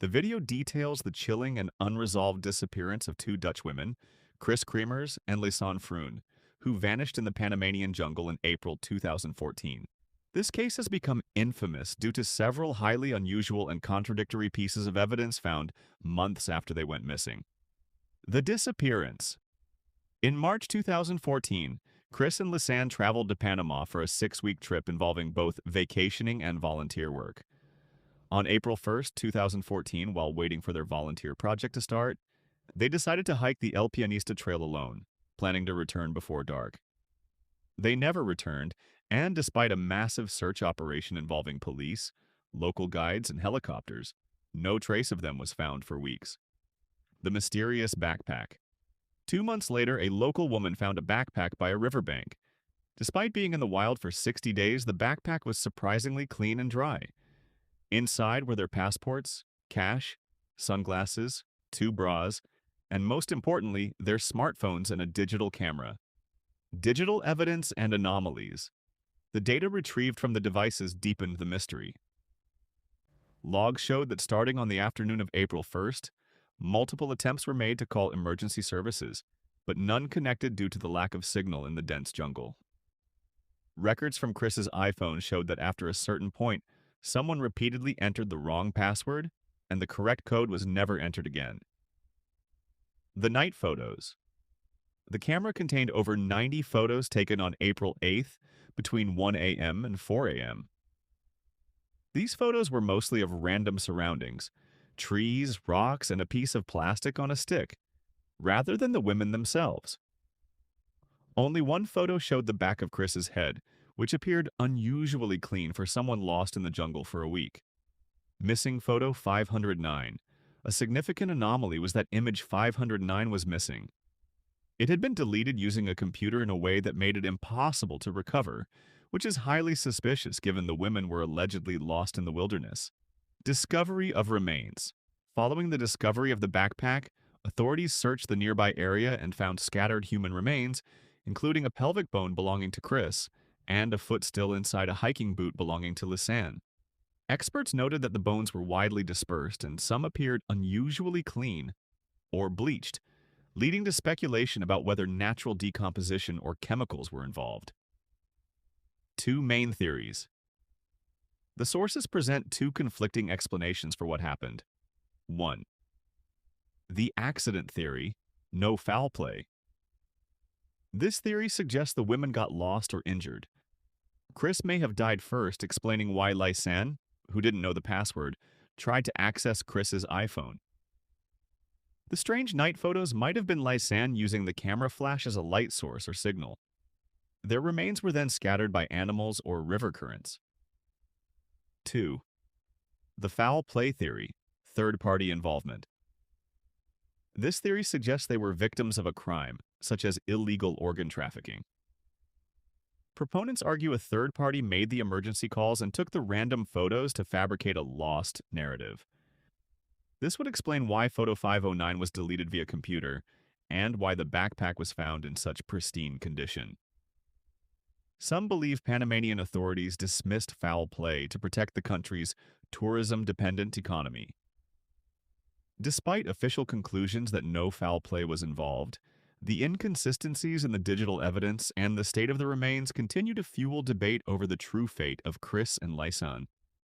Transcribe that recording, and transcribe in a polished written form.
The video details the chilling and unresolved disappearance of two Dutch women, Kris Kremers and Lisanne Froon, who vanished in the Panamanian jungle in April 2014. This case has become infamous due to several highly unusual and contradictory pieces of evidence found months after they went missing. The disappearance. In March 2014, Kris and Lisanne traveled to Panama for a 6-week trip involving both vacationing and volunteer work. On April 1st, 2014, while waiting for their volunteer project to start, they decided to hike the lvanished trail alone, planning to return before dark. They never returned, and despite a massive search operation involving police, local guides, and helicopters, no trace of them was found for weeks. The mysterious backpack. 2 months later, a local woman found a backpack by a riverbank. Despite being in the wild for 60 days, the backpack was surprisingly clean and dry. Inside were their passports, cash, sunglasses, 2 bras, and most importantly, their smartphones and a digital camera. Digital evidence and anomalies. The data retrieved from the devices deepened the mystery. Logs showed that starting on the afternoon of April 1st, multiple attempts were made to call emergency services, but none connected due to the lack of signal in the dense jungle. Records from Kris's iPhone showed that after a certain point, someone repeatedly entered the wrong password, and the correct code was never entered again. The night photos. The camera contained over 90 photos taken on April 8th between 1 a.m. and 4 a.m. These photos were mostly of random surroundings, trees, rocks, and a piece of plastic on a stick, rather than the women themselves. Only one photo showed the back of Kris's head, which appeared unusually clean for someone lost in the jungle for a week. Missing photo 509. A significant anomaly was that image 509 was missing. It had been deleted using a computer in a way that made it impossible to recover, which is highly suspicious given the women were allegedly lost in the wilderness. Discovery of remains. Following the discovery of the backpack, authorities searched the nearby area and found scattered human remains, including a pelvic bone belonging to Kris and a foot still inside a hiking boot belonging to Lisanne. Experts noted that the bones were widely dispersed and some appeared unusually clean or bleached, leading to speculation about whether natural decomposition or chemicals were involved. Two main theories. The sources present two conflicting explanations for what happened. 1. The accident theory, no foul play. This theory suggests the women got lost or injured. Kris may have died first, explaining why Lisanne, who didn't know the password, tried to access Kris's iPhone. The strange night photos might have been Lisanne using the camera flash as a light source or signal. Their remains were then scattered by animals or river currents. 2. The foul play theory, third-party involvement. This theory suggests they were victims of a crime, such as illegal organ trafficking. Proponents argue a third party made the emergency calls and took the random photos to fabricate a lost narrative. This would explain why photo 509 was deleted via computer and why the backpack was found in such pristine condition. Some believe Panamanian authorities dismissed foul play to protect the country's tourism-dependent economy. Despite official conclusions that no foul play was involved, the inconsistencies in the digital evidence and the state of the remains continue to fuel debate over the true fate of Kris and Lisanne.